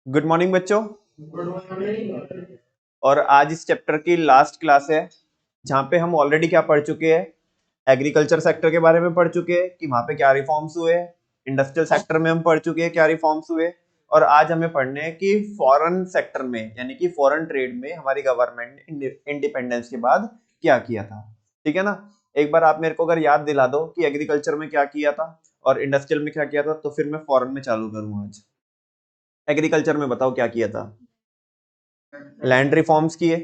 Good morning बच्चों। Good morning. और आज इस चैप्टर की लास्ट क्लास है जहाँ पे हम ऑलरेडी क्या पढ़ चुके हैं, एग्रीकल्चर सेक्टर के बारे में पढ़ चुके हैं कि वहाँ पे क्या रिफॉर्म्स हुए। इंडस्ट्रियल सेक्टर में हम पढ़ चुके हैं क्या रिफॉर्म्स हुए। और आज हमें पढ़ने हैं कि फॉरेन सेक्टर में यानी कि फॉरेन ट्रेड में हमारी गवर्नमेंट ने इंडिपेंडेंस के बाद क्या किया था। ठीक है ना। एक बार आप मेरे को अगर याद दिला दो कि एग्रीकल्चर में क्या किया था और इंडस्ट्रियल में क्या किया था, तो फिर मैं फॉरेन में चालू करूँ। आज एग्रीकल्चर में बताओ क्या किया था। लैंड रिफॉर्म्स किए।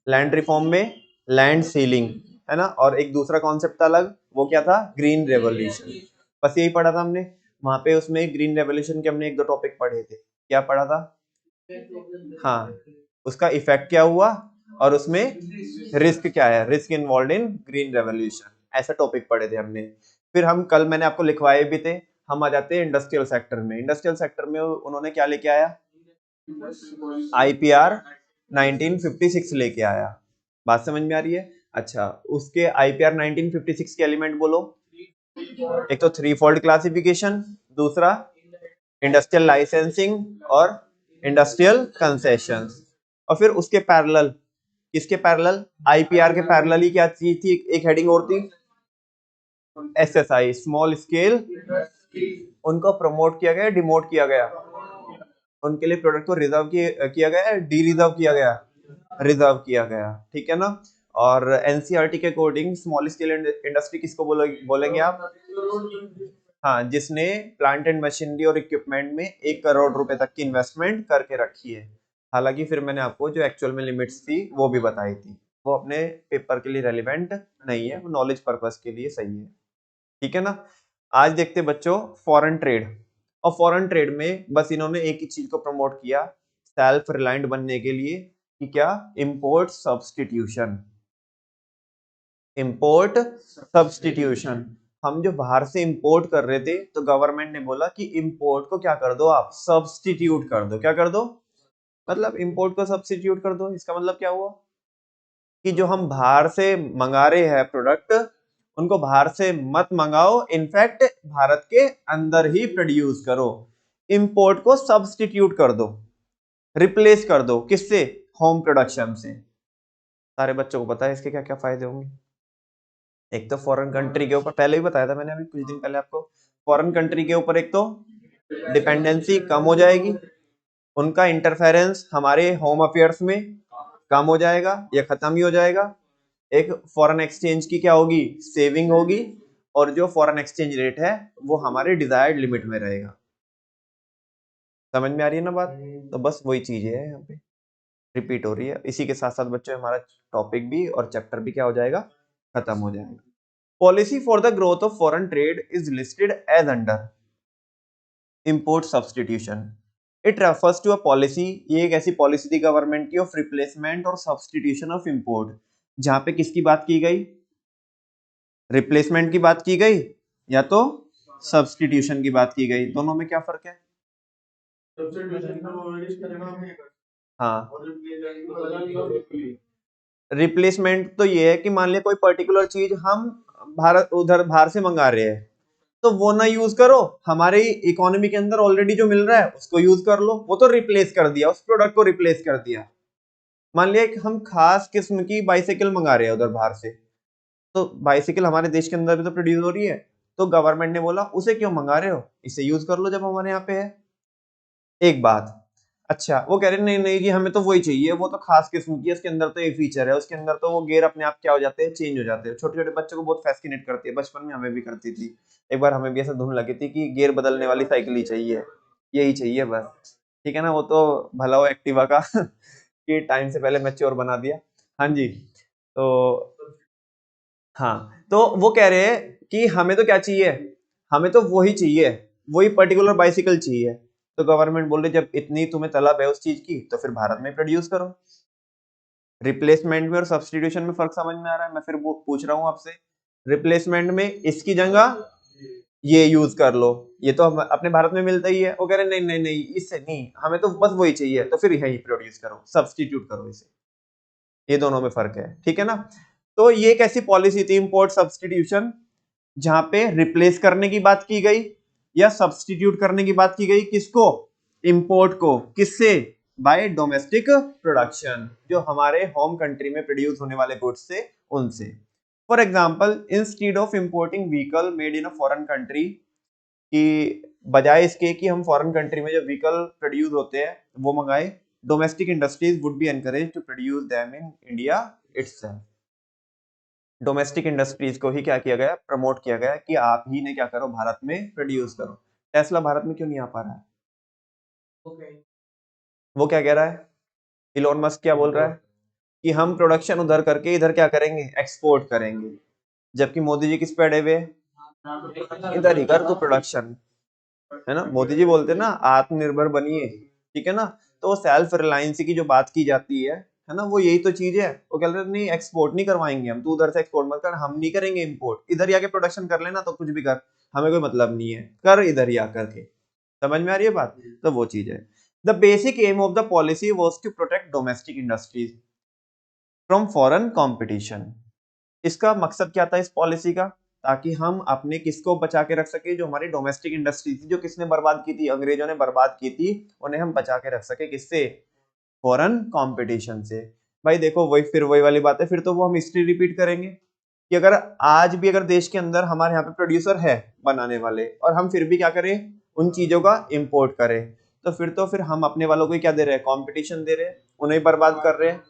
लैंड रिफॉर्म में लैंड सीलिंग है ना, और एक दूसरा कॉन्सेप्ट अलग, वो क्या था, ग्रीन रेवोल्यूशन। बस यही पढ़ा था हमने वहां पे। उसमें ग्रीन रेवोल्यूशन के हमने एक दो टॉपिक पढ़े थे। क्या पढ़ा था? हाँ, उसका इफेक्ट क्या हुआ और उसमें रिस्क क्या है, risk involve in green revolution, ऐसा टॉपिक पढ़े थे हमने। फिर हम कल मैंने आपको लिखवाए भी थे। हम आ जाते हैं इंडस्ट्रियल सेक्टर में। इंडस्ट्रियल सेक्टर में उन्होंने क्या लेके आया, आईपीआर 1956 लेके आया। बात समझ में आ रही है? अच्छा, उसके आईपीआर 1956 के एलिमेंट बोलो। एक तो थ्री फोल्ड क्लासिफिकेशन, दूसरा इंडस्ट्रियल लाइसेंसिंग और इंडस्ट्रियल कंसेशंस। और फिर उसके पैरेलल, किसके पैरेलल, आईपीआर के पैरेलल ही क्या चीज थी, एक हेडिंग और थी, एसएसआई, स्मॉल स्केल। उनको प्रमोट किया गया, डिमोट किया गया, उनके लिए प्रोडक्ट को रिजर्व किया गया, डी रिजर्व किया गया, रिजर्व किया गया। ठीक है ना। और एनसीईआरटी के अकॉर्डिंग स्मॉल स्केल इंडस्ट्री किसको बोलेंगे आप? हाँ, जिसने प्लांट एंड मशीनरी और इक्विपमेंट में 1 करोड़ रुपए तक की इन्वेस्टमेंट करके रखी है। हालांकि फिर मैंने आपको जो एक्चुअल में लिमिट्स थी वो भी बताई थी, वो अपने पेपर के लिए रेलिवेंट नहीं है, वो नॉलेज पर्पस के लिए सही है। ठीक है ना। आज देखते बच्चों फॉरेन ट्रेड। और फॉरेन ट्रेड में बस इन्होंने एक ही चीज को प्रमोट किया सेल्फ रिलायंट बनने के लिए, कि क्या, इंपोर्ट सब्सटीट्यूशन। Import substitution. हम जो बाहर से इंपोर्ट कर रहे थे तो गवर्नमेंट ने बोला कि इंपोर्ट को क्या कर दो, आप सब्सटीट्यूट कर दो। क्या कर दो? मतलब इंपोर्ट को सब्सटीट्यूट कर दो। इसका मतलब क्या हुआ कि जो हम बाहर से मंगा रहे हैं प्रोडक्ट, उनको बाहर से मत मंगाओ, इनफैक्ट भारत के अंदर ही प्रोड्यूस करो। इंपोर्ट को सब्सटीट्यूट कर दो, रिप्लेस कर दो, किससे? होम प्रोडक्शन से। सारे बच्चों को पता है इसके क्या क्या फायदे होंगे। एक तो फॉरेन कंट्री के ऊपर, पहले ही बताया था मैंने अभी कुछ दिन पहले आपको, फॉरेन कंट्री के ऊपर एक तो डिपेंडेंसी कम हो जाएगी, उनका इंटरफेरेंस हमारे होम अफेयर्स में कम हो जाएगा या खत्म ही हो जाएगा। एक फॉरेन एक्सचेंज की क्या होगी, सेविंग होगी, और जो फॉरेन एक्सचेंज रेट है वो हमारे डिजायर्ड लिमिट में रहेगा। समझ में आ रही है ना बात? तो बस वही चीज है यहाँ पे, रिपीट हो रही है। इसी के साथ साथ बच्चों हमारा टॉपिक भी और चैप्टर भी क्या हो जाएगा, खत्म हो जाएगा। Policy for the growth of foreign trade is listed as under import substitution. It refers to a policy, ये एक ऐसी पॉलिसी थी गवर्नमेंट की, ऑफ रिप्लेसमेंट और सब्सटीट्यूशन ऑफ इंपोर्ट, जहां पे किसकी बात की गई, रिप्लेसमेंट की बात की गई या तो सब्सटीट्यूशन की बात की गई। दोनों में क्या फर्क है? हाँ, रिप्लेसमेंट तो ये है कि मान लिया कोई पर्टिकुलर चीज हम भारत उधर बाहर से मंगा रहे हैं, तो वो ना यूज करो, हमारे इकोनॉमी के अंदर ऑलरेडी जो मिल रहा है उसको यूज कर लो। वो तो रिप्लेस कर दिया, उस प्रोडक्ट को रिप्लेस कर दिया। मान लिया कि हम खास किस्म की बाइसाइकिल मंगा रहे हैं उधर बाहर से, तो बाइसाइकिल हमारे देश के अंदर भी तो प्रोड्यूस हो रही है, तो गवर्नमेंट ने बोला उसे क्यों मंगा रहे हो, इसे यूज कर लो जब हमारे यहाँ पे है। एक बात। अच्छा, वो कह रहे नहीं नहीं जी हमें तो वही चाहिए, वो तो खास किस्म की है, उसके अंदर तो ये फीचर है, उसके अंदर तो वो गियर अपने आप क्या हो जाते हैं, चेंज हो जाते हैं। छोटे छोटे बच्चों को बहुत फैसिनेट करती है, बचपन में हमें भी करती थी। एक बार हमें भी ऐसा धुन लगी थी कि गियर बदलने वाली साइकिल ही चाहिए, यही चाहिए बस। ठीक है ना, वो तो भला हो एक्टिवा का कि टाइम से पहले मैच्योर बना दिया। हाँ जी। तो हाँ, तो वो कह रहे हैं कि हमें तो क्या चाहिए, हमें तो वही चाहिए, वही पर्टिकुलर बाइसिकल चाहिए। तो गवर्नमेंट बोल रही जब इतनी तुम्हें तलब है उस चीज की तो फिर भारत में प्रोड्यूस करो। रिप्लेसमेंट में और सब्सटीट्यूशन में फर्क समझ में आ रहा है? मैं फिर वो पूछ रहा हूँ आपसे। रिप्लेसमेंट में इसकी जगह ये यूज कर लो, ये तो अपने भारत में मिलता ही है। वो कह रहे नहीं नहीं नहीं, इससे नहीं, हमें तो बस वही चाहिए, तो फिर यही प्रोड्यूस करो, सब्सटीट्यूट करो इसे। ये दोनों में फर्क है। ठीक है ना। तो ये एक ऐसी पॉलिसी थी इंपोर्ट सब्सटीट्यूशन, जहां पे रिप्लेस करने की बात की गई या सब्सटीट्यूट करने की बात की गई, किसको, इंपोर्ट को किससे? बाय डोमेस्टिक प्रोडक्शन, जो हमारे होम कंट्री में प्रोड्यूस होने वाले गुड्स से उनसे। For example, instead of importing vehicle made in a foreign country, कि बजाय इसके कि हम फॉरेन कंट्री में जो व्हीकल प्रोड्यूस होते हैं वो मंगाए, domestic industries would be encourage to produce them in India itself. Domestic industries को ही क्या किया गया? प्रमोट किया गया कि आप ही ने क्या करो, भारत में प्रोड्यूस करो। टेस्ला भारत में क्यों नहीं आ पा रहा है? वो क्या कह रहा है? इलोन मस्क क्या बोल रहा है कि हम प्रोडक्शन उधर करके इधर क्या करेंगे? एक्सपोर्ट करेंगे। जबकि मोदी जी किस पे अड़े हुए? इधर ही कर तू प्रोडक्शन, है ना। मोदी जी बोलते हैं ना आत्मनिर्भर बनिए, ठीक है ना। तो सेल्फ रिलायंस की जो बात की जाती है ना, वो यही तो चीज है। वो कह रहे हैं नहीं, एक्सपोर्ट नहीं करवाएंगे हम, तू उधर से एक्सपोर्ट मत कर, हम नहीं करेंगे इंपोर्ट, इधर ही आके प्रोडक्शन कर लेना, तो कुछ भी कर, हमें कोई मतलब नहीं है, कर इधर ही आकर के। समझ में आ रही है बात? तो वो चीज है। The basic aim of the policy was to protect domestic industries from foreign competition. इसका मकसद क्या था इस पॉलिसी का? ताकि हम अपने किसको बचा के रख सके? जो हमारी डोमेस्टिक इंडस्ट्री थी, जो किसने बर्बाद की थी? अंग्रेजों ने बर्बाद की थी, उन्हें हम बचा के रख सके किससे? फॉरेन कंपटीशन से। भाई देखो, वही फिर वही वाली बात है, फिर तो वो हम हिस्ट्री रिपीट करेंगे कि अगर आज भी अगर देश के अंदर हमारे यहाँ पे प्रोड्यूसर है बनाने वाले, और हम फिर भी क्या करें? उन चीजों का इंपोर्ट करें, तो फिर हम अपने वालों को ही क्या दे रहे हैं? कंपटीशन दे रहे हैं, उन्हें बर्बाद कर रहे हैं,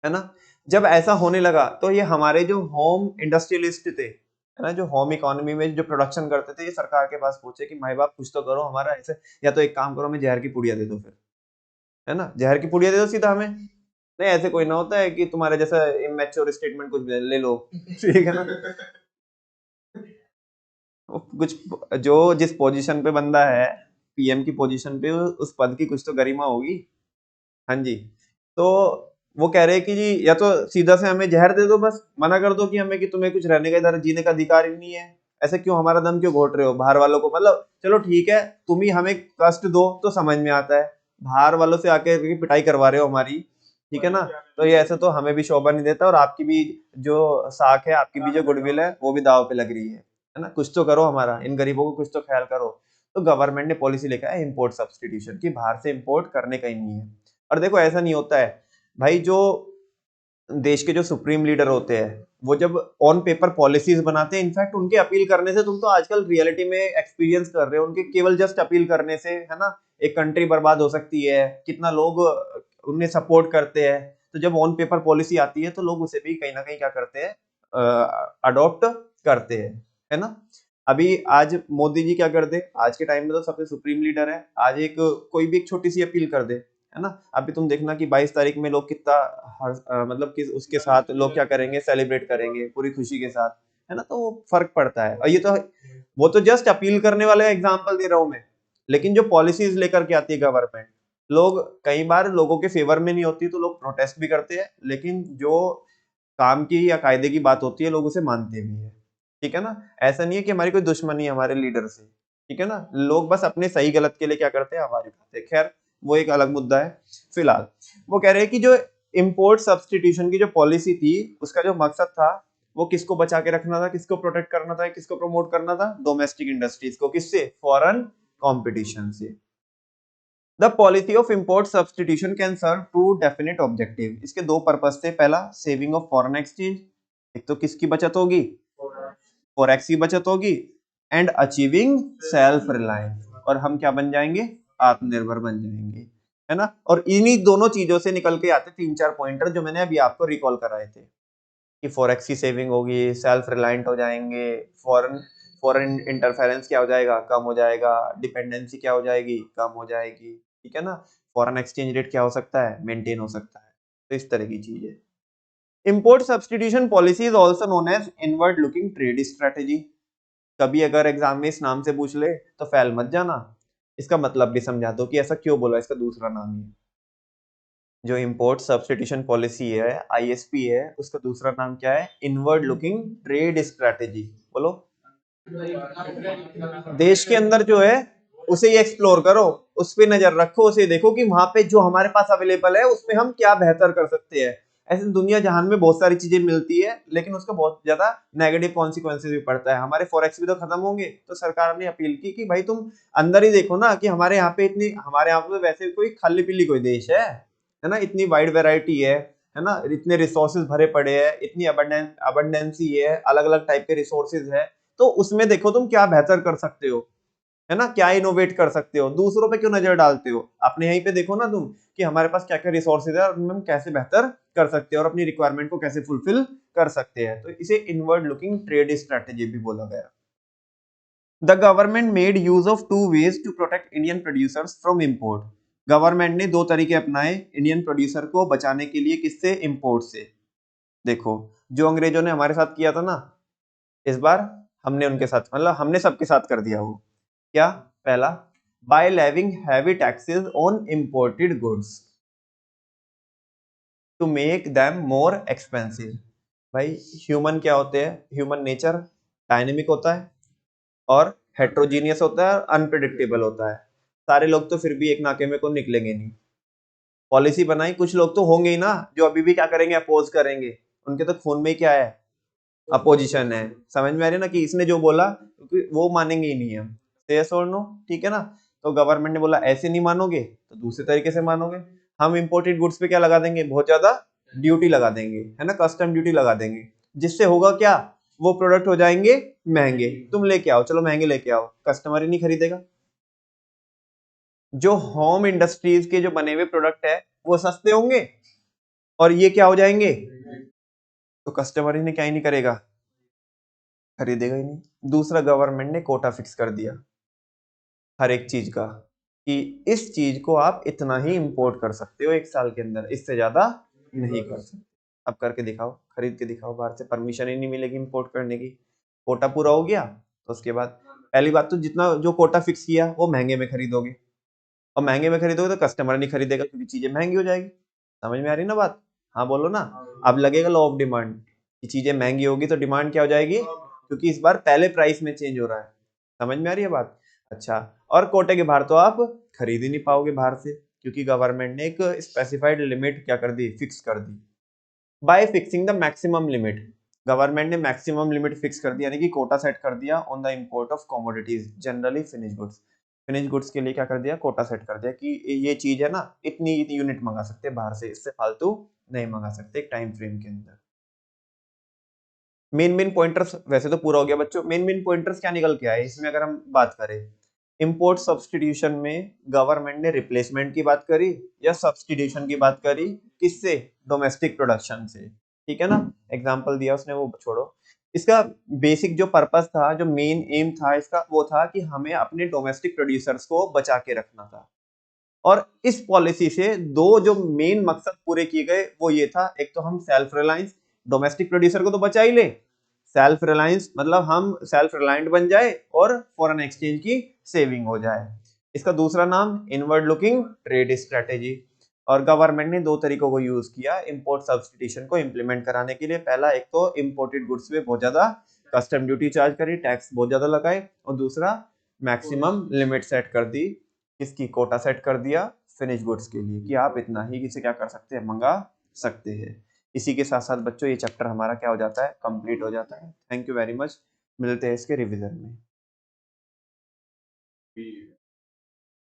है ना। जब ऐसा होने लगा तो ये हमारे जो होम इंडस्ट्रियलिस्ट थे, है ना, जो होम इकोनॉमी में जो प्रोडक्शन करते थे, ये सरकार के पास पूछे कि भाई बाप कुछ तो करो हमारा ऐसे, या तो एक काम करो, हमें जहर की पुड़िया दे दो फिर, है ना, जहर की पुड़िया दे दो सीधा हमें। नहीं, ऐसे कोई ना होता है कि तुम्हारे जैसा इमेच्योर स्टेटमेंट कुछ भी ले लो, ठीक है ना। वो कुछ जो जिस पोजीशन पे बंदा है, पीएम की पोजीशन पे, उस पद की कुछ तो गरिमा होगी। हाँ जी। तो वो कह रहे हैं कि जी या तो सीधा से हमें जहर दे दो, बस मना कर दो कि हमें कि तुम्हें कुछ रहने का इधर जीने का अधिकार ही नहीं है, ऐसे क्यों हमारा दम क्यों घोट रहे हो बाहर वालों को? मतलब चलो ठीक है, तुम ही हमें कष्ट दो तो समझ में आता है, बाहर वालों से आके पिटाई करवा रहे हो हमारी, ठीक है ना। तो ये ऐसे तो हमें भी शोभा नहीं देता, और आपकी भी जो साख है, आपकी भी जो गुडविल है, वो भी दाव पे लग रही है ना। कुछ तो करो हमारा, इन गरीबों को कुछ तो ख्याल करो। तो गवर्नमेंट ने पॉलिसी लेकर है इम्पोर्ट सब्सटीट्यूशन की, बाहर से इम्पोर्ट करने का ही नहीं है। और देखो ऐसा नहीं होता है भाई, जो देश के जो सुप्रीम लीडर होते हैं, वो जब ऑन पेपर पॉलिसीज बनाते हैं, इनफैक्ट उनके अपील करने से, तुम तो आजकल रियलिटी में एक्सपीरियंस कर रहे हो, उनके केवल जस्ट अपील करने से, है ना, एक कंट्री बर्बाद हो सकती है, कितना लोग उन्हें सपोर्ट करते हैं। तो जब ऑन पेपर पॉलिसी आती है तो लोग उसे भी कहीं ना कहीं क्या करते हैं? अडॉप्ट करते हैं, है ना। अभी आज मोदी जी क्या करते? आज के टाइम में तो सबसे सुप्रीम लीडर है, आज एक कोई भी एक छोटी सी अपील कर दे, है ना। अभी तुम देखना कि 22 तारीख में लोग कितना मतलब कि उसके साथ लोग क्या करेंगे? सेलिब्रेट करेंगे पूरी खुशी के साथ, है ना। तो वो फर्क पड़ता है। और ये तो वो तो जस्ट अपील करने वाले एग्जांपल दे रहा हूं मैं, लेकिन जो पॉलिसीज लेकर के आती है गवर्नमेंट, लोग कई बार लोगों के फेवर में नहीं होती तो लोग प्रोटेस्ट भी करते हैं, लेकिन जो काम की या कायदे की बात होती है लोग उसे मानते भी है, ठीक है ना। ऐसा नहीं है कि हमारी कोई दुश्मनी है हमारे लीडर से, ठीक है ना। लोग बस अपने सही गलत के लिए क्या करते हैं? आवाज उठाते हैं। खैर वो एक अलग मुद्दा है। फिलहाल वो कह रहे हैं कि जो इंपोर्ट सब्सटीट्यूशन की जो पॉलिसी थी, उसका जो मकसद था, वो किसको बचा के रखना था, किसको प्रोटेक्ट करना था, किसको प्रमोट करना था? डोमेस्टिक इंडस्ट्रीज को। किससे? फॉरेन कंपटीशन से। The policy of import substitution can serve two definite objective. इसके दो पर्पस थे। पहला, सेविंग ऑफ फॉरेन एक्सचेंज, एक तो किसकी बचत होगी? फॉरेक्स की बचत होगी, एंड अचीविंग सेल्फ रिलायंस, और हम क्या बन जाएंगे? आत्मनिर्भर बन जाएंगे, है ना। और इन्हीं दोनों चीजों से निकल के आते 3-4 पॉइंटर जो मैंने अभी आपको रिकॉल कराए थे, कि फॉरेक्स की सेविंग होगी, सेल्फ रिलायंट हो जाएंगे, फॉरेन फॉरेन इंटरफेरेंस क्या हो जाएगा? कम हो जाएगा, डिपेंडेंसी क्या हो जाएगी? कम हो जाएगी, ठीक है ना। फॉरेन एक्सचेंज रेट क्या हो सकता है? मेंटेन हो सकता है। तो इस तरह की चीज है। Import substitution policy is also known as inward looking trade strategy. कभी अगर एग्जाम में इस नाम से पूछ ले तो फैल मत जाना, इसका मतलब भी समझा दो कि ऐसा क्यों बोला, इसका दूसरा नाम ही है। जो इंपोर्ट सब्स्टिट्यूशन पॉलिसी है, आईएसपी है, उसका दूसरा नाम क्या है? Inward looking trade strategy. बोलो। देश के अंदर जो है उसे ही एक्सप्लोर करो, उस पे नजर रखो, उसे देखो कि वहां पे जो हमारे पास अवेलेबल है उसमें हम क्या बेहतर कर सकते हैं। ऐसे दुनिया जहान में बहुत सारी चीजें मिलती है, लेकिन उसका बहुत ज्यादा नेगेटिव कॉन्सिक्वेंसेज भी पड़ता है। हमारे फॉरेक्स भी तो खत्म होंगे, तो सरकार ने अपील की कि भाई तुम अंदर ही देखो ना कि हमारे यहाँ पे इतनी, हमारे यहाँ पे वैसे कोई खाली पीली कोई देश है ना, इतनी वाइड वेराइटी है ना, इतने रिसोर्सेज भरे पड़े हैं, इतनी अबंडेंसी है, अलग अलग टाइप के रिसोर्सेज है, तो उसमें देखो तुम क्या बेहतर कर सकते हो, है ना, क्या इनोवेट कर सकते हो, दूसरों पे क्यों नजर डालते हो, अपने यहीं पे देखो ना तुम कि हमारे पास क्या क्या रिसोर्सेज है और उनमें हम कैसे बेहतर कर सकते हैं और अपनी रिक्वायरमेंट को कैसे फुलफिल कर सकते हैं। तो इसे इनवर्ड लुकिंग ट्रेड स्ट्रेटेजी भी बोला गया। The government made use of two ways to protect Indian producers from import. Government ने दो तरीके अपनाए इंडियन प्रोड्यूसर को बचाने के लिए, किससे, इम्पोर्ट से। देखो, जो अंग्रेजों ने हमारे साथ किया था ना, इस बार हमने उनके साथ, मतलब हमने सबके साथ कर दिया वो। क्या? पहला, by levying heavy taxes on imported goods to make them more expensive. भाई ह्यूमन क्या होते हैं, ह्यूमन नेचर डायनेमिक होता है और हेट्रोजीनियस होता है और अनप्रिडिक्टेबल होता है। सारे लोग तो फिर भी एक नाके में को निकलेंगे नहीं। पॉलिसी बनाई, कुछ लोग तो होंगे ही ना जो अभी भी क्या करेंगे, अपोज करेंगे, उनके तो खून में ही क्या है, अपोजिशन है। समझ में आ रही है ना कि इसने जो बोला क्योंकि वो मानेंगे ही नहीं हम, यस और नो, ठीक है ना। तो गवर्नमेंट ने बोला ऐसे नहीं मानोगे तो दूसरे तरीके से मानोगे, हम इंपोर्टेड गुड्स पे क्या लगा देंगे, बहुत ज्यादा ड्यूटी लगा देंगे, है ना, कस्टम ड्यूटी लगा देंगे, जिससे होगा क्या, वो प्रोडक्ट हो जाएंगे महंगे। तुम लेके आओ, चलो महंगे लेके आओ, कस्टमर ही नहीं खरीदेगा। जो होम इंडस्ट्रीज के जो बने हुए प्रोडक्ट है वो सस्ते होंगे और ये क्या हो जाएंगे, तो कस्टमर ही ने क्या ही नहीं करेगा, खरीदेगा ही नहीं। दूसरा, गवर्नमेंट ने कोटा फिक्स कर दिया हर एक चीज का कि इस चीज को आप इतना ही इंपोर्ट कर सकते हो एक साल के अंदर, इससे ज्यादा नहीं कर सकते। अब करके दिखाओ, खरीद के दिखाओ, बाहर से परमिशन ही नहीं मिलेगी इंपोर्ट करने की। कोटा पूरा हो गया तो उसके बाद पहली बात तो जितना जो कोटा फिक्स किया वो महंगे में खरीदोगे, और महंगे में खरीदोगे तो कस्टमर नहीं खरीदेगा क्योंकि चीजें महंगी हो जाएगी। समझ में आ रही ना बात? हाँ बोलो ना। अब लगेगा लॉ ऑफ डिमांड कि चीजें महंगी होगी तो डिमांड क्या हो जाएगी, क्योंकि इस बार पहले प्राइस में चेंज हो रहा है। समझ में आ रही है बात? अच्छा, और कोटे के बाहर तो आप खरीद ही नहीं पाओगे बाहर से, क्योंकि गवर्नमेंट ने एक स्पेसिफाइड लिमिट क्या कर दी, फिक्स कर दी। By fixing the maximum limit, government ने मैक्सिमम लिमिट फिक्स कर दिया, यानी कि कोटा सेट कर दिया on the import of commodities generally finish goods. Finish goods के लिए क्या कर दिया, कोटा सेट कर दिया कि ये चीज है ना, इतनी यूनिट मंगा सकते हैं बाहर से, इससे फालतू नहीं मंगा सकते एक टाइम फ्रेम के अंदर। मेन पॉइंटर्स वैसे तो पूरा हो गया बच्चों, मेन पॉइंटर्स क्या निकल के आए इसमें अगर हम बात करें, इंपोर्ट सब्स्टिट्यूशन में गवर्नमेंट ने रिप्लेसमेंट की बात करी या सब्स्टिट्यूशन की बात करी, किससे, डोमेस्टिक प्रोडक्शन से, ठीक है ना। एग्जांपल दिया उसने, वो छोड़ो। इसका बेसिक जो पर्पस था, जो मेन एम था इसका, वो था कि हमें अपने डोमेस्टिक प्रोड्यूसर्स को बचा के रखना था। और इस पॉलिसी से दो जो मेन मकसद पूरे किए गए वो ये था, एक तो हम सेल्फ रिलायंस, डोमेस्टिक प्रोड्यूसर को तो बचा ही ले, सेल्फ रिलायंस मतलब हम सेल्फ रिलायंट बन जाए और फॉरेन एक्सचेंज की सेविंग हो जाए। इसका दूसरा नाम इनवर्ड लुकिंग ट्रेड स्ट्रेटेजी। और गवर्नमेंट ने दो तरीकों को यूज किया इंपोर्ट सब्स्टिट्यूशन को इंप्लीमेंट कराने के लिए। पहला, एक तो इंपोर्टेड गुड्स पे बहुत ज्यादा कस्टम ड्यूटी चार्ज करी, टैक्स बहुत ज्यादा लगाए, और दूसरा मैक्सिमम लिमिट सेट कर दी, इसकी कोटा सेट कर दिया फिनिश गुड्स के लिए कि आप इतना ही इसे क्या कर सकते हैं, मंगा सकते हैं। इसी के साथ साथ बच्चों ये चैप्टर हमारा क्या हो जाता है, कंप्लीट हो जाता है। थैंक यू वेरी मच, मिलते हैं इसके रिवीजन में।